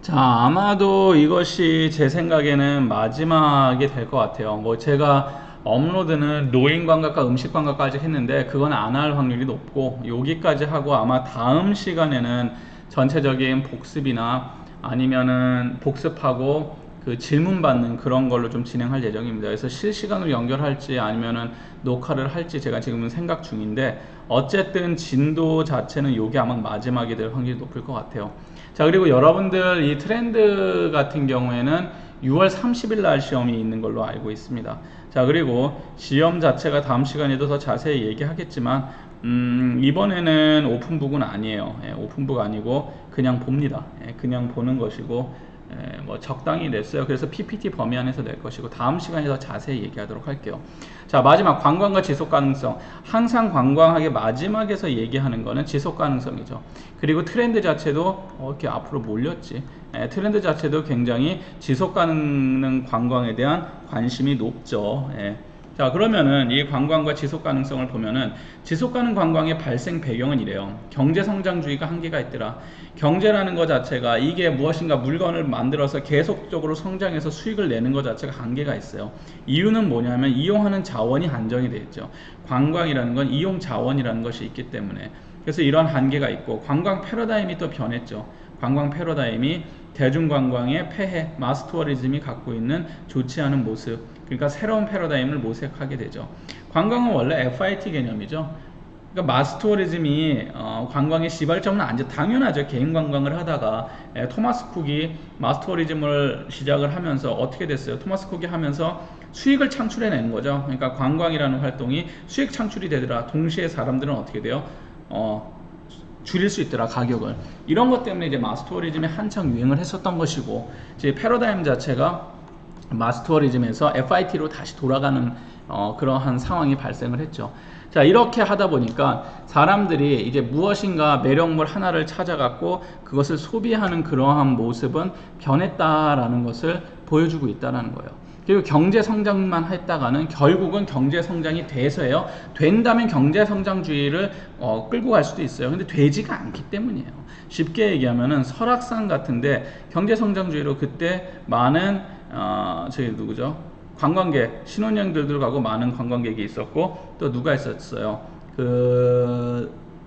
자, 아마도 이것이 제 생각에는 마지막이 될 것 같아요. 뭐 제가 업로드는 노인관광과 음식관광까지 했는데 그건 안 할 확률이 높고, 여기까지 하고 아마 다음 시간에는 전체적인 복습이나 아니면은 복습하고 그 질문 받는 그런 걸로 좀 진행할 예정입니다. 그래서 실시간으로 연결할지 아니면은 녹화를 할지 제가 지금은 생각 중인데, 어쨌든 진도 자체는 요게 아마 마지막이 될 확률이 높을 것 같아요. 자, 그리고 여러분들 이 트렌드 같은 경우에는 6월 30일 날 시험이 있는 걸로 알고 있습니다. 자, 그리고 시험 자체가 다음 시간에도 더 자세히 얘기하겠지만 이번에는 오픈북은 아니에요. 오픈북 아니고 그냥 봅니다. 그냥 보는 것이고, 뭐 적당히 냈어요. 그래서 PPT 범위 안에서 낼 것이고, 다음 시간에 더 자세히 얘기하도록 할게요. 자, 마지막 관광과 지속 가능성. 항상 관광하게 마지막에서 얘기하는 거는 지속 가능성이죠. 그리고 트렌드 자체도 이렇게 앞으로 몰렸지. 트렌드 자체도 굉장히 지속 가능 관광에 대한 관심이 높죠. 자, 그러면은 이 관광과 지속 가능성을 보면은, 지속 가능 관광의 발생 배경은 이래요. 경제 성장주의가 한계가 있더라. 경제라는 것 자체가 이게 무엇인가 물건을 만들어서 계속적으로 성장해서 수익을 내는 것 자체가 한계가 있어요. 이유는 뭐냐면 이용하는 자원이 한정이 되어 있죠. 관광이라는 건 이용 자원이라는 것이 있기 때문에. 그래서 이런 한계가 있고, 관광 패러다임이 또 변했죠. 관광 패러다임이 대중관광의 폐해, 마스투어리즘이 갖고 있는 좋지 않은 모습, 그러니까 새로운 패러다임을 모색하게 되죠. 관광은 원래 FIT 개념이죠. 그러니까 마스투어리즘이 관광의 시발점은 아니죠. 당연하죠. 개인 관광을 하다가 토마스 쿡이 마스투어리즘을 시작을 하면서 어떻게 됐어요? 토마스 쿡이 하면서 수익을 창출해내는 거죠. 그러니까 관광이라는 활동이 수익 창출이 되더라. 동시에 사람들은 어떻게 돼요? 줄일 수 있더라, 가격을. 이런 것 때문에 이제 마스투어리즘이 한창 유행을 했었던 것이고, 이제 패러다임 자체가 마스투어리즘에서 FIT로 다시 돌아가는 그러한 상황이 발생을 했죠. 자, 이렇게 하다 보니까 사람들이 이제 무엇인가 매력물 하나를 찾아갖고 그것을 소비하는 그러한 모습은 변했다라는 것을 보여주고 있다는 거예요. 그리고 경제 성장만 했다가는 결국은 경제 성장이 돼서요. 된다면 경제 성장주의를 끌고 갈 수도 있어요. 근데 되지가 않기 때문이에요. 쉽게 얘기하면은 설악산 같은데 경제 성장주의로 그때 많은 저기 누구죠? 관광객, 신혼여행들도 가고 많은 관광객이 있었고, 또 누가 있었어요?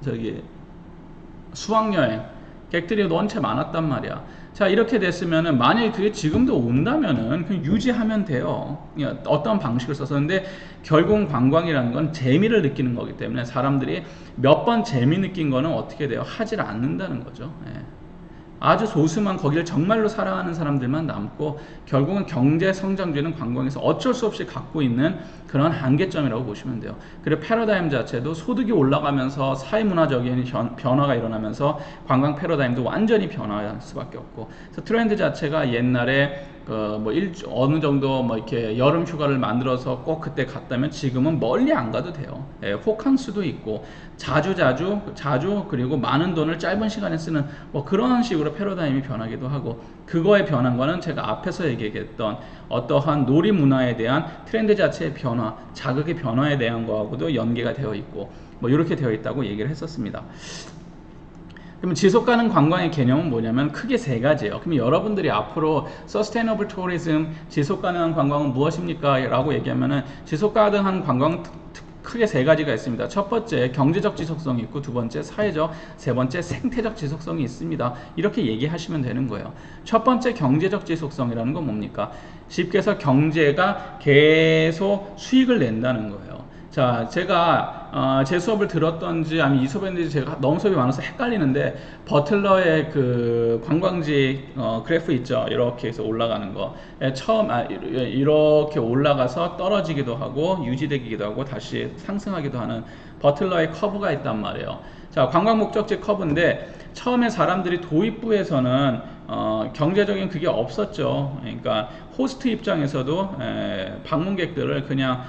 저기 수학여행 객들이 원체 많았단 말이야. 자, 이렇게 됐으면은 만약에 그게 지금도 온다면은 그냥 유지하면 돼요. 어떤 방식을 써서. 근데 결국은 관광이라는 건 재미를 느끼는 거기 때문에 사람들이 몇 번 재미 느낀 거는 어떻게 돼요? 하질 않는다는 거죠. 아주 소수만, 거기를 정말로 사랑하는 사람들만 남고, 결국은 경제 성장주의는 관광에서 어쩔 수 없이 갖고 있는 그런 한계점이라고 보시면 돼요. 그리고 패러다임 자체도 소득이 올라가면서 사회문화적인 변화가 일어나면서 관광 패러다임도 완전히 변화할 수밖에 없고, 그래서 트렌드 자체가 옛날에 어느 정도 이렇게 여름 휴가를 만들어서 꼭 그때 갔다면 지금은 멀리 안 가도 돼요. 호캉스도 있고 자주 그리고 많은 돈을 짧은 시간에 쓰는 그런 식으로 패러다임이 변하기도 하고, 그거에 변한 거는 제가 앞에서 얘기했던 어떠한 놀이 문화에 대한 트렌드 자체의 변화, 자극의 변화에 대한 거하고도 연계가 되어 있고, 이렇게 되어 있다고 얘기를 했었습니다. 그러면 지속가능 관광의 개념은 뭐냐면 크게 세 가지예요. 그럼 여러분들이 앞으로 Sustainable Tourism, 지속가능한 관광은 무엇입니까? 라고 얘기하면은 지속가능한 관광은 크게 세 가지가 있습니다. 첫 번째 경제적 지속성이 있고, 두 번째 사회적, 세 번째 생태적 지속성이 있습니다. 이렇게 얘기하시면 되는 거예요. 첫 번째 경제적 지속성이라는 건 뭡니까? 쉽게 해서 경제가 계속 수익을 낸다는 거예요. 자, 제가 제 수업을 들었던지 아니면 이 수업했는지 제가 너무 수업이 많아서 헷갈리는데, 버틀러의 그 관광지 그래프 있죠. 이렇게 해서 올라가는 거. 처음 이렇게 올라가서 떨어지기도 하고 유지되기도 하고 다시 상승하기도 하는 버틀러의 커브가 있단 말이에요. 자, 관광 목적지 커브인데, 처음에 사람들이 도입부에서는 경제적인 그게 없었죠. 그러니까 호스트 입장에서도 방문객들을 그냥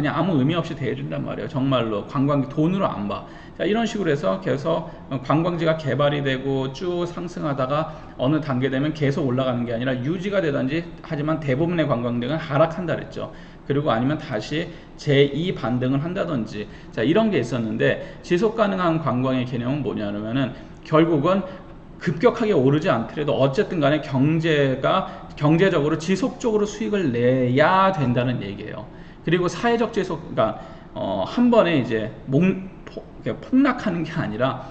아무 의미 없이 대해준단 말이에요. 정말로 관광객 돈으로 안 봐. 자, 이런 식으로 해서 계속 관광지가 개발이 되고 쭉 상승하다가 어느 단계 되면 계속 올라가는 게 아니라 유지가 되든지, 하지만 대부분의 관광객은 하락한다 그랬죠. 그리고 아니면 다시 제2 반등을 한다든지, 자, 이런 게 있었는데, 지속 가능한 관광의 개념은 뭐냐면은 결국은 급격하게 오르지 않더라도 어쨌든 간에 경제적으로 지속적으로 수익을 내야 된다는 얘기예요. 그리고 사회적 지속, 그러니까 한 번에 이제 폭락하는 게 아니라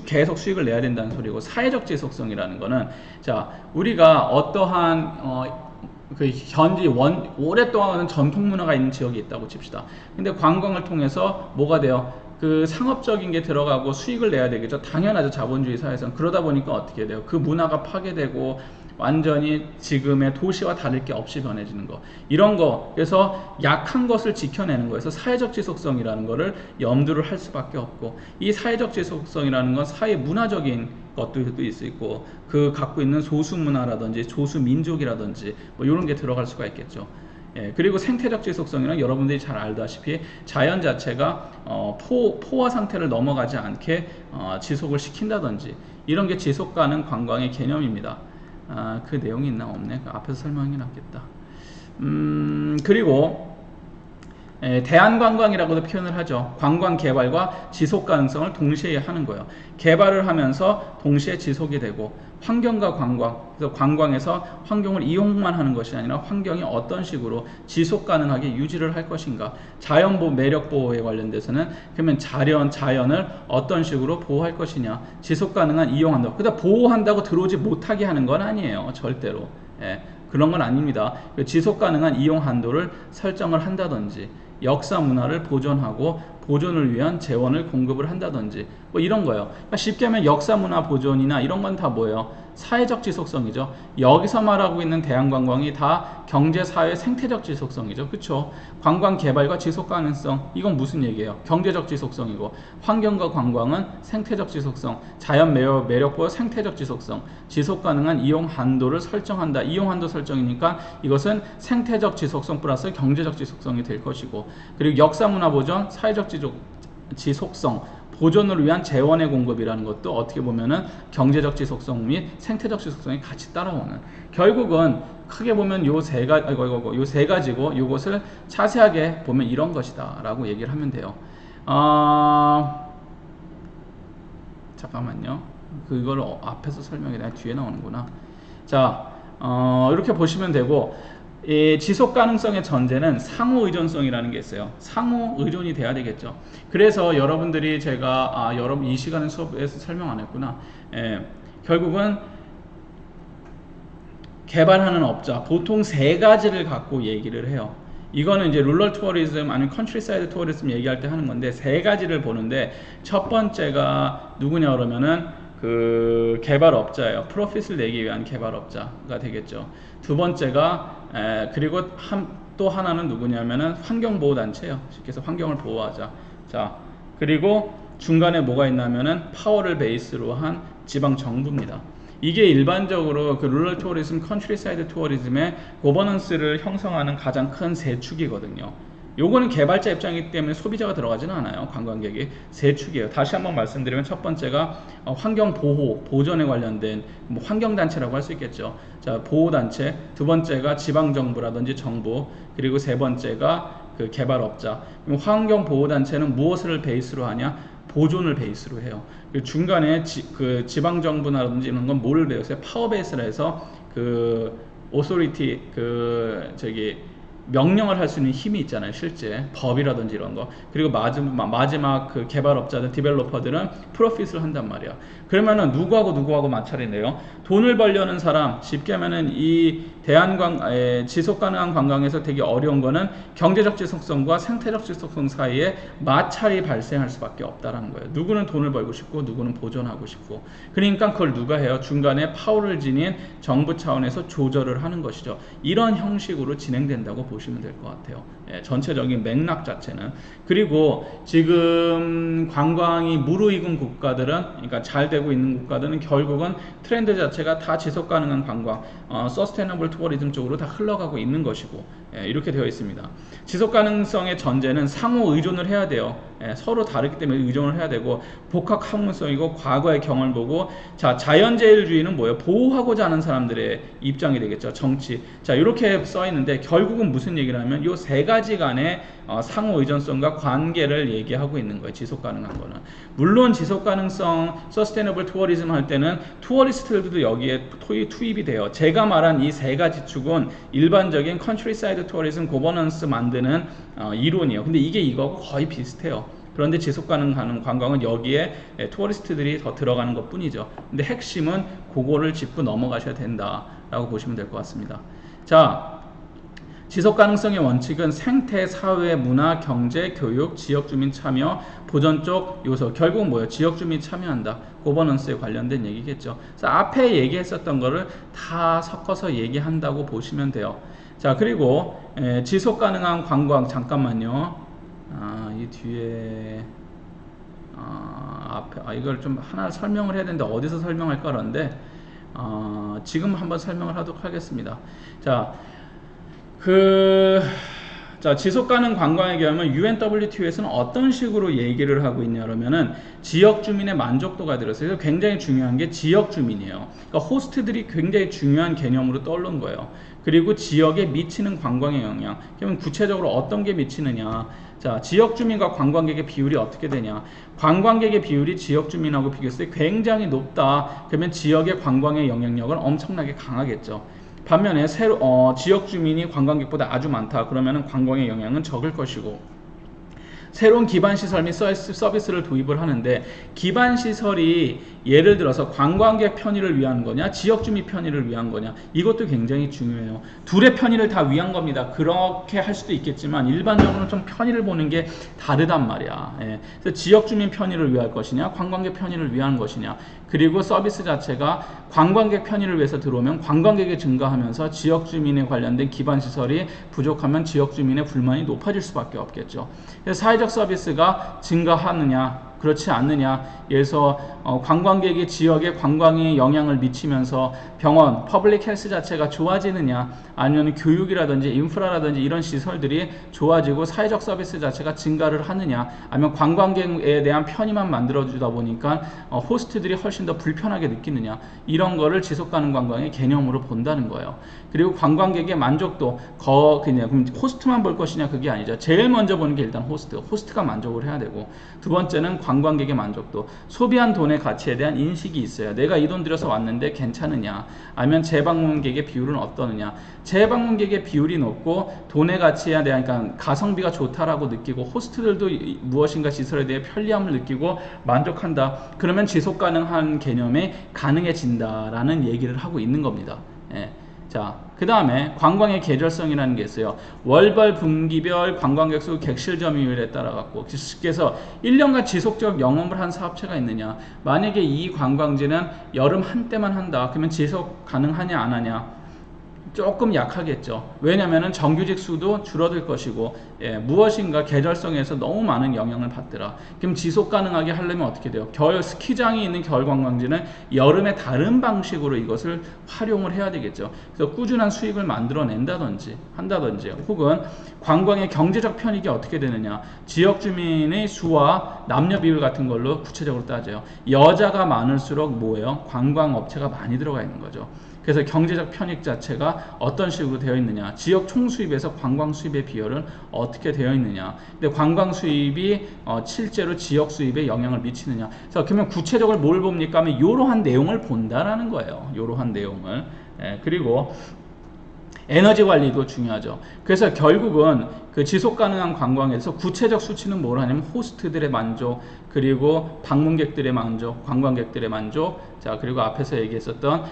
계속 수익을 내야 된다는 소리고, 사회적 지속성이라는 거는, 자, 우리가 어떠한 그 오랫동안 전통 문화가 있는 지역이 있다고 칩시다. 근데 관광을 통해서 뭐가 돼요? 그 상업적인 게 들어가고 수익을 내야 되겠죠. 당연하죠. 자본주의 사회에서는. 그러다 보니까 어떻게 돼요? 그 문화가 파괴되고 완전히 지금의 도시와 다를 게 없이 변해지는 거. 이런 거. 그래서 약한 것을 지켜내는 거에서 사회적 지속성이라는 거를 염두를 할 수밖에 없고, 이 사회적 지속성이라는 건 사회 문화적인 것도 있고, 그 갖고 있는 소수 문화라든지 소수 민족이라든지 뭐 이런 게 들어갈 수가 있겠죠. 예, 그리고 생태적 지속성이란 여러분들이 잘 알다시피 자연 자체가 포화 상태를 넘어가지 않게 지속을 시킨다든지, 이런 게 지속 가능 관광의 개념입니다. 그 내용이 있나 없네. 그 앞에서 설명하는 게 낫겠다. 그리고 대안관광이라고도 표현을 하죠. 관광 개발과 지속 가능성을 동시에 하는 거예요. 개발을 하면서 동시에 지속이 되고, 환경과 관광, 그래서 관광에서 환경을 이용만 하는 것이 아니라 환경이 어떤 식으로 지속 가능하게 유지를 할 것인가. 자연보호, 매력보호에 관련돼서는 그러면 자연을 어떤 식으로 보호할 것이냐, 지속 가능한 이용한다. 그러다 보호한다고 들어오지 못하게 하는 건 아니에요. 절대로. 예, 그런 건 아닙니다. 지속 가능한 이용 한도를 설정을 한다든지, 역사 문화를 보존하고 보존을 위한 재원을 공급을 한다든지, 뭐 이런 거예요. 그러니까 쉽게 하면 역사 문화 보존이나 이런 건 다 뭐예요? 사회적 지속성이죠. 여기서 말하고 있는 대한관광이 다 경제, 사회, 생태적 지속성이죠. 그렇죠? 관광 개발과 지속 가능성, 이건 무슨 얘기예요? 경제적 지속성이고, 환경과 관광은 생태적 지속성, 자연 매력 보호 생태적 지속성, 지속 가능한 이용 한도를 설정한다. 이용 한도 설정이니까 이것은 생태적 지속성 플러스 경제적 지속성이 될 것이고, 그리고 역사 문화 보존, 사회적 지속성, 보존을 위한 재원의 공급이라는 것도 어떻게 보면은 경제적 지속성 및 생태적 지속성이 같이 따라오는, 결국은 크게 보면 요 세 가지고, 요것을 자세하게 보면 이런 것이다 라고 얘기를 하면 돼요. 잠깐만요. 그걸 앞에서 설명이 내가 뒤에 나오는구나. 자, 이렇게 보시면 되고, 이 지속 가능성의 전제는 상호 의존성이라는 게 있어요. 상호 의존이 돼야 되겠죠. 그래서 여러분들이 제가 여러분 이 시간에 수업에서 설명 안 했구나. 결국은 개발하는 업자 보통 세 가지를 갖고 얘기를 해요. 이거는 이제 룰럴 투어리즘 아니면 컨트리사이드 투어리즘 얘기할 때 하는 건데, 세 가지를 보는데, 첫 번째가 누구냐 그러면은 그 개발업자예요. 프로핏을 내기 위한 개발업자가 되겠죠. 두 번째가 그리고 또 하나는 누구냐면은 환경보호단체예요. 쉽게 해서 환경을 보호하자. 자, 그리고 중간에 뭐가 있냐면은 파워를 베이스로 한 지방 정부입니다. 이게 일반적으로 그 룰럴 투어리즘, 컨트리사이드 투어리즘의 고버넌스를 형성하는 가장 큰 세 축이거든요. 요거는 개발자 입장이기 때문에 소비자가 들어가지는 않아요. 관광객이. 세 축이에요. 다시 한번 말씀드리면, 첫 번째가 환경 보호, 보존에 관련된 뭐 환경단체라고 할 수 있겠죠. 자, 보호단체. 두 번째가 지방정부라든지 정부. 그리고 세 번째가 그 개발업자. 그럼 환경보호단체는 무엇을 베이스로 하냐? 보존을 베이스로 해요. 그리고 중간에 그 지방정부라든지 이런 건 뭐를 배웠어요? 파워 베이스라 해서 그 오소리티, 명령을 할 수 있는 힘이 있잖아요. 실제 법이라든지 이런 거. 그리고 마지막 그 개발업자들, 디벨로퍼들은 프로핏을 한단 말이야. 그러면은 누구하고 마찰이네요. 돈을 벌려는 사람, 쉽게 하면은 이 지속 가능한 관광에서 되게 어려운 거는 경제적 지속성과 생태적 지속성 사이에 마찰이 발생할 수밖에 없다라는 거예요. 누구는 돈을 벌고 싶고 누구는 보존하고 싶고. 그러니까 그걸 누가 해요? 중간에 파워를 지닌 정부 차원에서 조절을 하는 것이죠. 이런 형식으로 진행된다고 보시면 될 것 같아요. 전체적인 맥락 자체는. 그리고 지금 관광이 무르익은 국가들은, 그러니까 잘 되고 있는 국가들은 결국은 트렌드 자체가 다 지속 가능한 관광, 서스테이너블 투어리즘 쪽으로 다 흘러가고 있는 것이고, 이렇게 되어 있습니다. 지속 가능성의 전제는 상호 의존을 해야 돼요. 서로 다르기 때문에 의존을 해야 되고, 복합 항문성이고, 과거의 경험을 보고, 자, 자연재해주의는 뭐예요? 보호하고자 하는 사람들의 입장이 되겠죠. 정치. 자, 이렇게 써 있는데 결국은 무슨 얘기를 하면 요 세 가지 간의 상호 의존성과 관계를 얘기하고 있는 거예요. 지속 가능한 거는. 물론 지속 가능성, 서스테이너블 투어리즘 할 때는 투어리스트들도 여기에 투입이 돼요. 제가 말한 이 세 가지 축은 일반적인 컨트리사이드 투어리즘 고버넌스 만드는 이론이에요. 근데 이게 이거하고 거의 비슷해요. 그런데 지속 가능한 관광은 여기에 투어리스트들이 더 들어가는 것 뿐이죠. 근데 핵심은 그거를 짚고 넘어가셔야 된다라고 보시면 될 것 같습니다. 자, 지속 가능성의 원칙은 생태, 사회, 문화, 경제, 교육, 지역 주민 참여, 보전 쪽 요소. 결국 뭐예요? 지역 주민 참여한다. 고버넌스에 관련된 얘기겠죠. 그래서 앞에 얘기했었던 거를 다 섞어서 얘기한다고 보시면 돼요. 자, 그리고 지속 가능한 관광, 잠깐만요. 이 뒤에 앞에 이걸 좀 하나 설명을 해야 되는데 어디서 설명할까 그런데 지금 한번 설명을 하도록 하겠습니다. 자, 지속 가능 관광의 경우는 UNWTO에서는 어떤 식으로 얘기를 하고 있냐 그러면은 지역 주민의 만족도가 들었어요. 그래서 굉장히 중요한 게 지역 주민이에요. 그러니까 호스트들이 굉장히 중요한 개념으로 떠오른 거예요. 그리고 지역에 미치는 관광의 영향. 그러면 구체적으로 어떤 게 미치느냐? 자, 지역 주민과 관광객의 비율이 어떻게 되냐? 관광객의 비율이 지역 주민하고 비교했을 때 굉장히 높다. 그러면 지역의 관광의 영향력은 엄청나게 강하겠죠. 반면에 지역 주민이 관광객보다 아주 많다. 그러면 관광의 영향은 적을 것이고, 새로운 기반시설 및 서비스를 도입을 하는데 기반시설이 예를 들어서 관광객 편의를 위한 거냐 지역주민 편의를 위한 거냐, 이것도 굉장히 중요해요. 둘의 편의를 다 위한 겁니다. 그렇게 할 수도 있겠지만 일반적으로는 좀 편의를 보는 게 다르단 말이야. 그래서 지역주민 편의를 위할 것이냐 관광객 편의를 위한 것이냐, 그리고 서비스 자체가 관광객 편의를 위해서 들어오면 관광객이 증가하면서 지역주민에 관련된 기반시설이 부족하면 지역주민의 불만이 높아질 수밖에 없겠죠. 그래서 사회적 서비스가 증가하느냐 그렇지 않느냐, 그래서 관광객이 지역에 관광에 영향을 미치면서 병원, 퍼블릭 헬스 자체가 좋아지느냐, 아니면 교육이라든지 인프라라든지 이런 시설들이 좋아지고 사회적 서비스 자체가 증가를 하느냐, 아니면 관광객에 대한 편의만 만들어주다 보니까 호스트들이 훨씬 더 불편하게 느끼느냐, 이런 거를 지속가능 관광의 개념으로 본다는 거예요. 그리고 관광객의 만족도, 그럼 호스트만 볼 것이냐, 그게 아니죠. 제일 먼저 보는 게 일단 호스트가 만족을 해야 되고, 두 번째는 관광객의 만족도, 소비한 돈의 가치에 대한 인식이 있어요. 내가 이 돈 들여서 왔는데 괜찮으냐, 아니면 재방문객의 비율은 어떠느냐. 재방문객의 비율이 높고 돈의 가치에 대한, 그러니까 가성비가 좋다라고 느끼고 호스트들도 무엇인가 시설에 대해 편리함을 느끼고 만족한다. 그러면 지속 가능한 개념이 가능해진다라는 얘기를 하고 있는 겁니다. 자, 그 다음에 관광의 계절성이라는 게 있어요. 월별, 분기별 관광객 수, 객실 점유율에 따라 갖고, 그래서 1년간 지속적 영업을 한 사업체가 있느냐, 만약에 이 관광지는 여름 한때만 한다, 그러면 지속 가능하냐 안 하냐, 조금 약하겠죠. 왜냐면은 정규직 수도 줄어들 것이고, 무엇인가 계절성에서 너무 많은 영향을 받더라. 그럼 지속 가능하게 하려면 어떻게 돼요? 스키장이 있는 겨울 관광지는 여름에 다른 방식으로 이것을 활용을 해야 되겠죠. 그래서 꾸준한 수익을 만들어낸다든지 한다든지, 혹은 관광의 경제적 편익이 어떻게 되느냐, 지역 주민의 수와 남녀 비율 같은 걸로 구체적으로 따져요. 여자가 많을수록 뭐예요? 관광 업체가 많이 들어가 있는 거죠. 그래서 경제적 편익 자체가 어떤 식으로 되어 있느냐, 지역 총수입에서 관광 수입의 비율은 어떻게 되어 있느냐, 근데 관광 수입이 실제로 지역 수입에 영향을 미치느냐. 그래서 그러면 구체적으로 뭘 봅니까 하면 이러한 내용을 본다라는 거예요. 이러한 내용을. 그리고 에너지 관리도 중요하죠. 그래서 결국은 그 지속 가능한 관광에서 구체적 수치는 뭘 하냐면 호스트들의 만족, 그리고 방문객들의 만족, 관광객들의 만족, 자, 그리고 앞에서 얘기했었던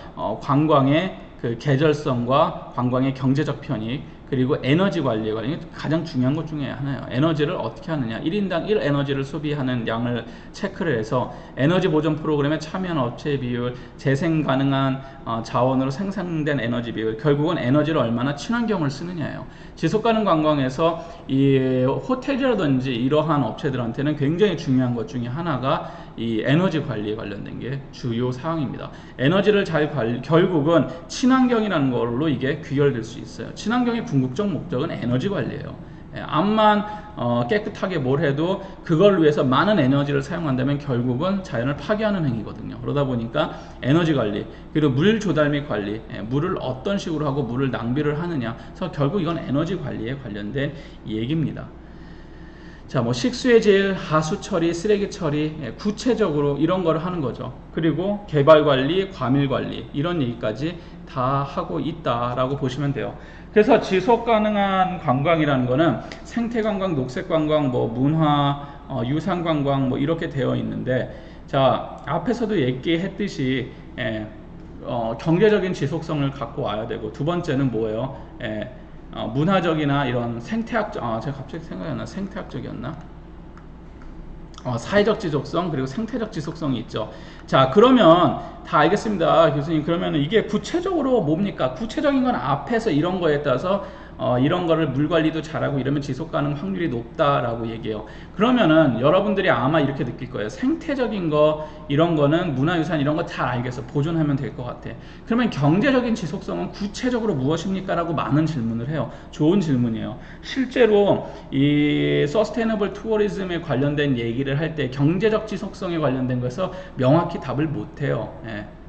관광의 그 계절성과 관광의 경제적 편익, 그리고 에너지 관리에 관련 가장 중요한 것 중에 하나예요. 에너지를 어떻게 하느냐, 1인당 1 에너지를 소비하는 양을 체크를 해서 에너지 보존 프로그램에 참여한 업체의 비율, 재생 가능한 자원으로 생산된 에너지 비율, 결국은 에너지를 얼마나 친환경을 쓰느냐예요. 지속 가능 관광에서 이 호텔이라든지 이러한 업체들한테는 굉장히 중요한 것 중에 하나가 이 에너지 관리에 관련된 게 주요 사항입니다. 에너지를 잘 결국은 친환경이라는 걸로 이게 귀결될 수 있어요. 친환경의 궁극적 목적은 에너지 관리예요. 암만 깨끗하게 뭘 해도 그걸 위해서 많은 에너지를 사용한다면 결국은 자연을 파괴하는 행위거든요. 그러다 보니까 에너지 관리, 그리고 물 조달 및 관리, 물을 어떤 식으로 하고 물을 낭비를 하느냐, 그래서 결국 이건 에너지 관리에 관련된 얘기입니다. 자, 뭐 식수해질, 하수 처리, 쓰레기 처리, 구체적으로 이런 거를 하는 거죠. 그리고 개발 관리, 과밀 관리, 이런 얘기까지 다 하고 있다라고 보시면 돼요. 그래서 지속 가능한 관광이라는 거는 생태 관광, 녹색 관광, 뭐 문화, 유산 관광 뭐 이렇게 되어 있는데, 자, 앞에서도 얘기했듯이 경제적인 지속성을 갖고 와야 되고, 두 번째는 뭐예요? 문화적이나 이런 생태학, 제가 갑자기 생각이 안 나. 생태학적이었나? 사회적 지속성, 그리고 생태적 지속성이 있죠. 자, 그러면 다 알겠습니다, 교수님. 그러면 이게 구체적으로 뭡니까? 구체적인 건 앞에서 이런 거에 따라서 이런 거를 물 관리도 잘하고 이러면 지속 가능 확률이 높다라고 얘기해요. 그러면은 여러분들이 아마 이렇게 느낄 거예요. 생태적인 거, 이런 거는 문화유산 이런 거 잘 알겠어. 보존하면 될 것 같아. 그러면 경제적인 지속성은 구체적으로 무엇입니까? 라고 많은 질문을 해요. 좋은 질문이에요. 실제로 이 서스테이너블 투어리즘에 관련된 얘기를 할 때 경제적 지속성에 관련된 것에서 명확히 답을 못 해요.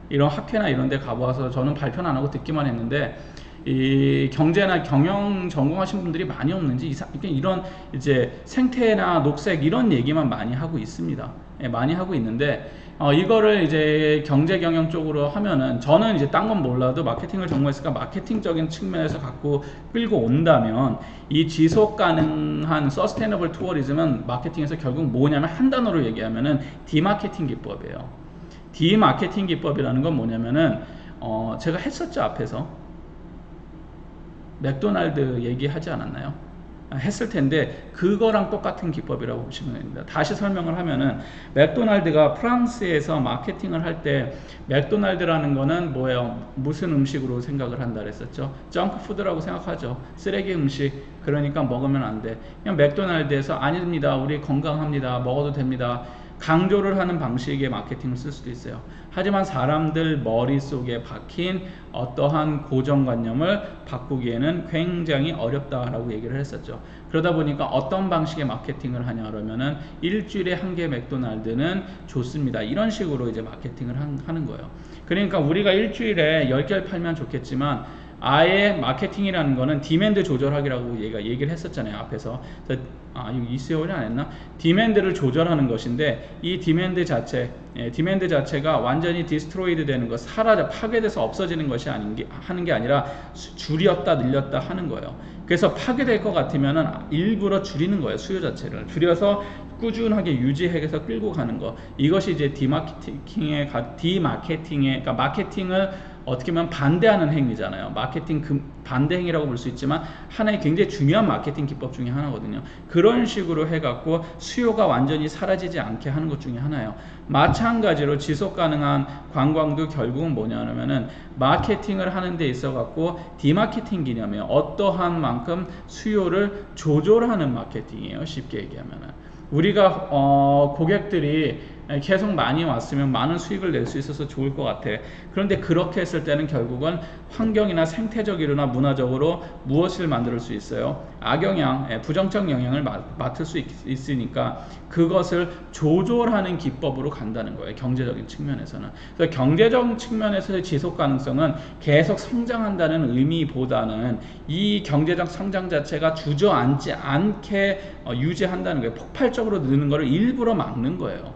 이런 학회나 이런 데 가보아서 저는 발표는 안 하고 듣기만 했는데, 이 경제나 경영 전공하신 분들이 많이 없는지 이런 이제 생태나 녹색 이런 얘기만 많이 하고 있습니다. 많이 하고 있는데, 이거를 이제 경제 경영 쪽으로 하면은, 저는 이제 딴 건 몰라도 마케팅을 전공했으니까 마케팅적인 측면에서 갖고 끌고 온다면, 이 지속 가능한 서스테이너블 투어리즘은 마케팅에서 결국 뭐냐면, 한 단어로 얘기하면은 디마케팅 기법이에요. 디마케팅 기법이라는 건 뭐냐면은, 제가 했었죠, 앞에서. 맥도날드 얘기하지 않았나요? 했을 텐데 그거랑 똑같은 기법이라고 보시면 됩니다. 다시 설명을 하면은, 맥도날드가 프랑스에서 마케팅을 할 때 맥도날드라는 거는 뭐예요? 무슨 음식으로 생각을 한다 그랬었죠? 정크푸드라고 생각하죠. 쓰레기 음식, 그러니까 먹으면 안 돼. 그냥 맥도날드에서 아닙니다, 우리 건강합니다, 먹어도 됩니다, 강조를 하는 방식의 마케팅을 쓸 수도 있어요. 하지만 사람들 머릿속에 박힌 어떠한 고정관념을 바꾸기에는 굉장히 어렵다라고 얘기를 했었죠. 그러다 보니까 어떤 방식의 마케팅을 하냐 그러면은, 일주일에 한 개 맥도날드는 좋습니다, 이런 식으로 이제 마케팅을 하는 거예요. 그러니까 우리가 일주일에 10개를 팔면 좋겠지만, 아예 마케팅이라는 거는 디맨드 조절하기라고 얘기를 했었잖아요, 앞에서. 이수요일이 안 했나? 디맨드를 조절하는 것인데, 이 디맨드 자체가 완전히 디스트로이드 되는 것, 파괴돼서 없어지는 것이 하는 게 아니라 줄였다 늘렸다 하는 거예요. 그래서 파괴될 것 같으면은 일부러 줄이는 거예요. 수요 자체를 줄여서 꾸준하게 유지해서 끌고 가는 거. 이것이 이제 그러니까 마케팅을 어떻게 보면 반대하는 행위잖아요. 마케팅 반대 행위라고 볼 수 있지만 하나의 굉장히 중요한 마케팅 기법 중에 하나거든요. 그런 식으로 해갖고 수요가 완전히 사라지지 않게 하는 것 중에 하나예요. 마찬가지로 지속 가능한 관광도 결국은 뭐냐면은, 마케팅을 하는 데 있어 갖고 디마케팅 개념이에요. 어떠한 만큼 수요를 조절하는 마케팅이에요, 쉽게 얘기하면은. 우리가 고객들이 계속 많이 왔으면 많은 수익을 낼 수 있어서 좋을 것 같아. 그런데 그렇게 했을 때는 결국은 환경이나 생태적이나 문화적으로 무엇을 만들 수 있어요? 악영향, 부정적 영향을 맡을 수 있으니까 그것을 조절하는 기법으로 간다는 거예요, 경제적인 측면에서는. 그래서 경제적 측면에서의 지속 가능성은 계속 성장한다는 의미보다는 이 경제적 성장 자체가 주저앉지 않게 유지한다는 거예요. 폭발적으로 느는 거를 일부러 막는 거예요.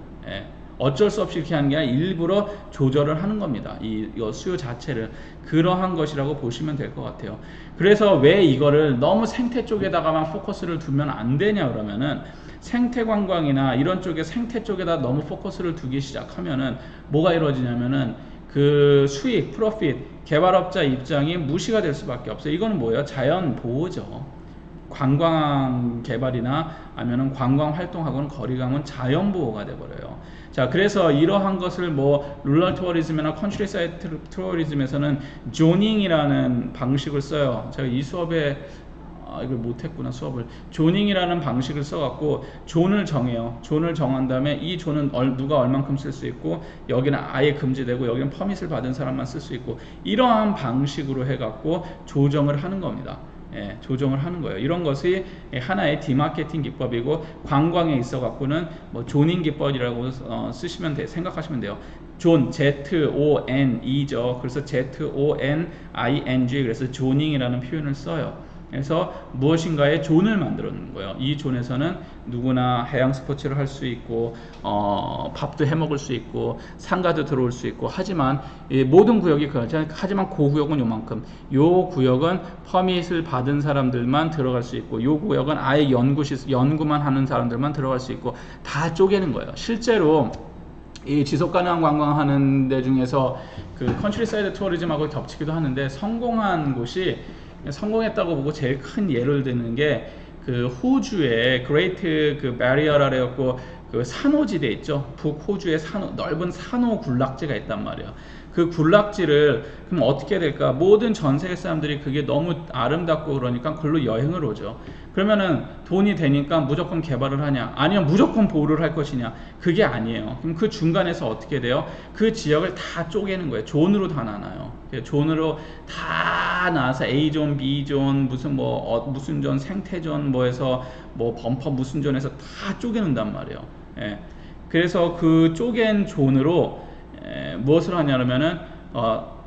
어쩔 수 없이 이렇게 하는 게 아니라 일부러 조절을 하는 겁니다. 이 수요 자체를. 그러한 것이라고 보시면 될 것 같아요. 그래서 왜 이거를 너무 생태 쪽에다가만 포커스를 두면 안 되냐 그러면은, 생태 관광이나 이런 쪽에 생태 쪽에다 너무 포커스를 두기 시작하면은 뭐가 이루어지냐면은, 그 수익, 프로핏, 개발업자 입장이 무시가 될 수밖에 없어요. 이거는 뭐예요? 자연 보호죠. 관광 개발이나 아니면 관광 활동하고는 거리감은 자연 보호가 돼버려요. 자, 그래서 이러한 것을 뭐 룰럴 투어리즘이나 컨트리사이드 투어리즘에서는 조닝이라는 방식을 써요. 제가 이 수업에 이걸 못했구나, 수업을. 조닝이라는 방식을 써갖고 존을 정해요. 존을 정한 다음에 이 존은 누가 얼만큼 쓸 수 있고, 여기는 아예 금지되고 여기는 퍼밋을 받은 사람만 쓸 수 있고, 이러한 방식으로 해갖고 조정을 하는 겁니다. 조정을 하는 거예요. 이런 것이 하나의 디마케팅 기법이고 관광에 있어 갖고는 뭐 조닝 기법이라고 쓰시면 생각하시면 돼요. 존 Z-O-N이죠. 그래서 Z-O-N-I-N-G 그래서 조닝이라는 표현을 써요. 그래서 무엇인가의 존을 만들어놓는 거예요. 이 존에서는 누구나 해양 스포츠를 할 수 있고 밥도 해 먹을 수 있고 상가도 들어올 수 있고 하지만 모든 구역이 그렇죠. 하지만 그 구역은 요만큼, 요 구역은 퍼밋을 받은 사람들만 들어갈 수 있고 요 구역은 아예 연구만 하는 사람들만 들어갈 수 있고 다 쪼개는 거예요. 실제로 이 지속가능한 관광하는 데 중에서 그 컨트리사이드 투어리즘하고 겹치기도 하는데 성공한 곳이 성공했다고 보고 제일 큰 예를 드는 게 그 호주의 그레이트 그 바리어라 해갖고 그 산호지대 있죠. 북호주의 넓은 산호 군락지가 있단 말이에요. 그 군락지를 그럼 어떻게 될까? 모든 전 세계 사람들이 그게 너무 아름답고 그러니까 글로 여행을 오죠. 그러면은 돈이 되니까 무조건 개발을 하냐? 아니면 무조건 보호를 할 것이냐? 그게 아니에요. 그럼 그 중간에서 어떻게 돼요? 그 지역을 다 쪼개는 거예요. 존으로 다 나눠요. 존으로 다 나눠서 A존, B존, 무슨 존, 생태존, 뭐해서 뭐 범퍼 무슨 존에서 다 쪼개는단 말이에요. 그래서 그 쪼갠 존으로 무엇을 하냐면은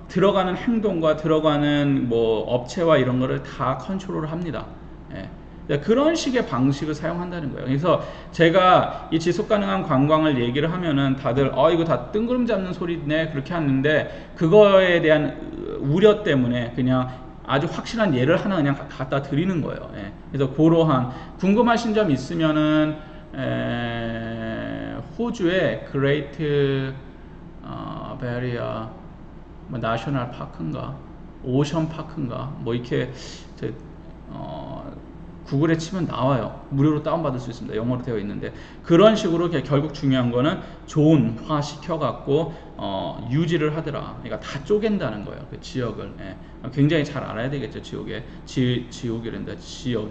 들어가는 행동과 들어가는 뭐 업체와 이런 거를 다 컨트롤을 합니다. 그런 식의 방식을 사용한다는 거예요. 그래서 제가 이 지속 가능한 관광을 얘기를 하면은 다들 이거 다 뜬구름 잡는 소리네 그렇게 하는데 그거에 대한 우려 때문에 그냥 아주 확실한 예를 하나 그냥 갖다 드리는 거예요. 그래서 그러한 궁금하신 점 있으면은 호주의 그레이트 베리아 뭐 나셔널 파크인가 오션 파크인가 뭐 이렇게 구글에 치면 나와요. 무료로 다운받을 수 있습니다. 영어로 되어 있는데 그런 식으로 결국 중요한 거는 존화 시켜갖고 유지를 하더라. 그러니까 다 쪼갠다는 거예요. 그 지역을. 굉장히 잘 알아야 되겠죠. 지역에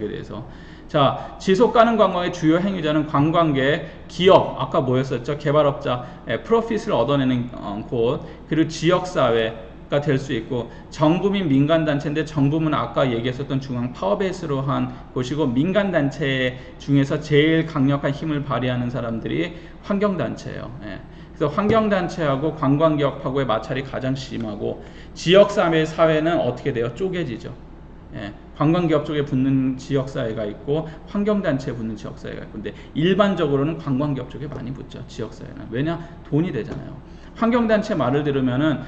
대해서. 자, 지속 가능 관광의 주요 행위자는 관광계, 기업, 아까 뭐였었죠? 개발업자, 프로핏을 얻어내는 곳, 그리고 지역사회가 될 수 있고, 정부 및 민간단체인데 정부는 아까 얘기했었던 중앙 파워베이스로 한 곳이고, 민간단체 중에서 제일 강력한 힘을 발휘하는 사람들이 환경단체예요. 그래서 환경단체하고 관광기업하고의 마찰이 가장 심하고, 지역사회는 어떻게 돼요? 쪼개지죠. 관광기업 쪽에 붙는 지역사회가 있고 환경단체에 붙는 지역사회가 있고 근데 일반적으로는 관광기업 쪽에 많이 붙죠. 지역사회는. 왜냐? 돈이 되잖아요. 환경단체 말을 들으면은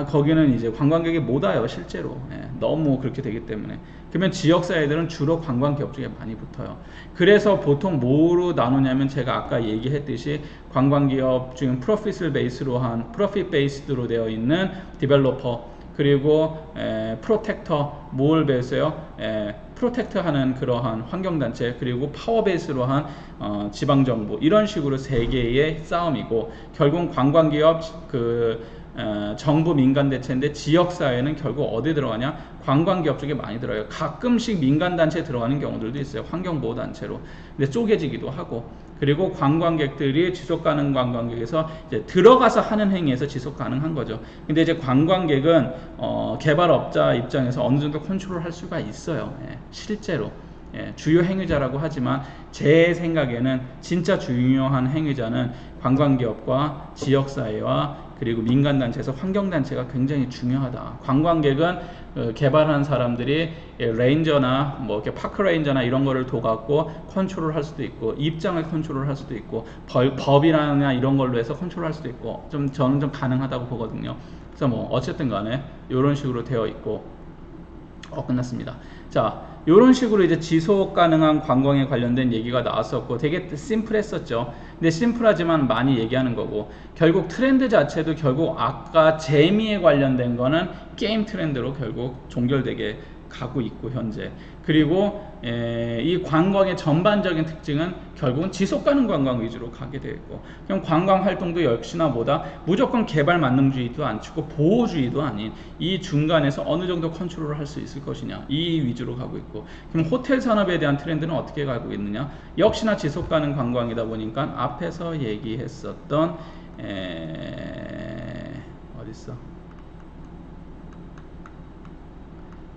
거기는 이제 관광객이 못 와요. 실제로. 너무 그렇게 되기 때문에. 그러면 지역사회들은 주로 관광기업 쪽에 많이 붙어요. 그래서 보통 뭐로 나누냐면 제가 아까 얘기했듯이 관광기업 중에 프로핏 베이스드로 되어 있는 디벨로퍼 그리고 프로텍터, 뭘 베이스요? 프로텍트 하는 그러한 환경단체, 그리고 파워 베이스로 한 지방정부, 이런 식으로 세 개의 싸움이고, 결국 관광기업, 정부 민간단체인데 지역사회는 결국 어디 들어가냐? 관광기업 쪽에 많이 들어요. 가끔씩 민간단체에 들어가는 경우들도 있어요. 환경보호단체로. 근데 쪼개지기도 하고. 그리고 관광객들이 지속가능 관광객에서 이제 들어가서 하는 행위에서 지속가능한 거죠. 근데 이제 관광객은 개발업자 입장에서 어느 정도 컨트롤 할 수가 있어요. 실제로. 주요 행위자라고 하지만 제 생각에는 진짜 중요한 행위자는 관광기업과 지역사회와 그리고 민간단체에서 환경단체가 굉장히 중요하다. 관광객은 개발한 사람들이 레인저나 뭐 이렇게 파크 레인저나 이런 거를 둬갖고 컨트롤 할 수도 있고 입장을 컨트롤 할 수도 있고 법이나 이런 걸로 해서 컨트롤 할 수도 있고 저는 좀 가능하다고 보거든요. 그래서 뭐 어쨌든 간에 이런 식으로 되어 있고 끝났습니다. 자, 이런 식으로 이제 지속 가능한 관광에 관련된 얘기가 나왔었고 되게 심플했었죠. 근데 심플하지만 많이 얘기하는 거고 결국 트렌드 자체도 결국 아까 재미에 관련된 거는 게임 트렌드로 결국 종결되게 가고 있고 현재. 그리고 이 관광의 전반적인 특징은 결국은 지속 가능 관광 위주로 가게 되고 그럼 관광 활동도 역시나 뭐다 무조건 개발 만능주의도 않고 보호주의도 아닌 이 중간에서 어느 정도 컨트롤을 할 수 있을 것이냐 이 위주로 가고 있고 그럼 호텔 산업에 대한 트렌드는 어떻게 가고 있느냐 역시나 지속 가능 관광이다 보니까 앞에서 얘기했었던 어딨어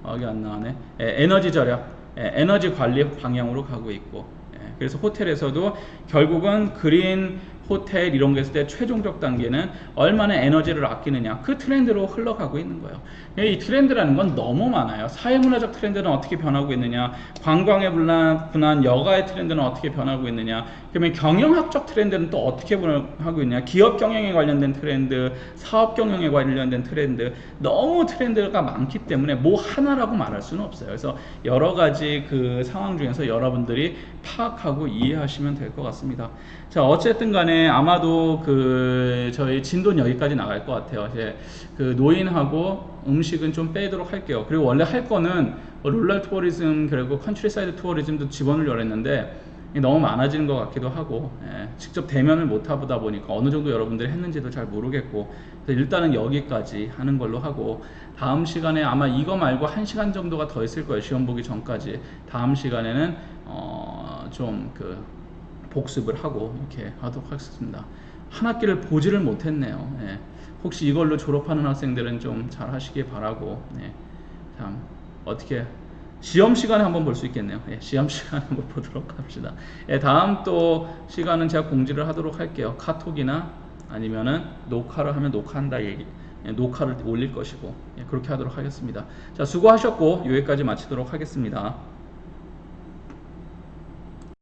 기억 안 나네. 에너지 절약, 에너지 관리 방향으로 가고 있고, 그래서 호텔에서도 결국은 그린 호텔 이런 거 했을 때 최종적 단계는 얼마나 에너지를 아끼느냐, 그 트렌드로 흘러가고 있는 거예요. 이 트렌드라는 건 너무 많아요. 사회문화적 트렌드는 어떻게 변하고 있느냐, 관광에 분한 여가의 트렌드는 어떻게 변하고 있느냐, 그러면 경영학적 트렌드는 또 어떻게 변하고 있느냐, 기업 경영에 관련된 트렌드, 사업 경영에 관련된 트렌드, 너무 트렌드가 많기 때문에 뭐 하나라고 말할 수는 없어요. 그래서 여러 가지 그 상황 중에서 여러분들이 파악하고 이해하시면 될 것 같습니다. 자, 어쨌든 간에 아마도 그 저희 진도는 여기까지 나갈 것 같아요. 이제 그 노인하고 음식은 좀 빼도록 할게요. 그리고 원래 할 거는 룰럴 투어리즘 그리고 컨트리사이드 투어리즘도 집어넣으려고 했는데 너무 많아지는 것 같기도 하고, 직접 대면을 못 하다 보니까 어느 정도 여러분들이 했는지도 잘 모르겠고, 그래서 일단은 여기까지 하는 걸로 하고, 다음 시간에 아마 이거 말고 1시간 정도가 더 있을 거예요. 시험 보기 전까지. 다음 시간에는 좀 그 복습을 하고 이렇게 하도록 하겠습니다. 한 학기를 보지를 못했네요. 혹시 이걸로 졸업하는 학생들은 좀 잘 하시길 바라고, 참 어떻게 시험 시간에 한번 볼 수 있겠네요. 시험 시간에 한번 보도록 합시다. 다음 또 시간은 제가 공지를 하도록 할게요. 카톡이나 아니면은 녹화를 하면 녹화한다 얘기, 녹화를 올릴 것이고, 그렇게 하도록 하겠습니다. 자, 수고하셨고 여기까지 마치도록 하겠습니다.